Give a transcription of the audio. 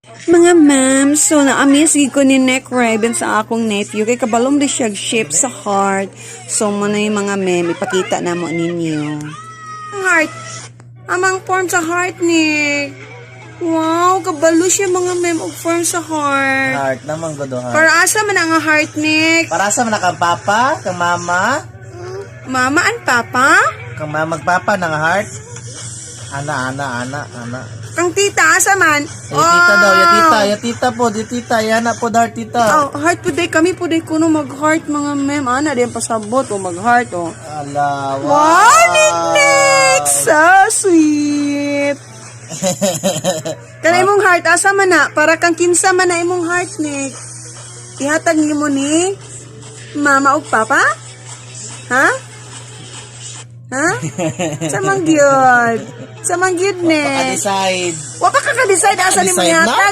Mga ma'am, so na-amaze gid ko ni Neck Raven sa akong nephew kay kabalom di siya shape sa heart. So mo na yung mga ma'am, ipakita na mo ninyo. Heart. Amang form sa heart ni. Wow, kabalo siya mga ma'am og form sa heart. Heart naman godo heart. Para asa man ang heart ni? Para sa man kang papa, kang mama, Mama and papa? kang magpapa ng heart. Ana. Kang tita asa man? Tita daw, ya tita po, di tita, yana po heart tita. Oh, heart po day kami po day kuno mag-heart mga ma'am. Ana din pasabot o mag-heart oh. Ala, Wow, Nick! So sweet! Kana imong heart, asa man na? Para kang kinsa man na imong heart, Nick. Ihatag ni mo ni mama o papa? Ha? Ha? Samang gyud. Samang gyud, Nick. Paka-decide. Wa pa ka ka-decide asa ni mo Decide na? ihatag.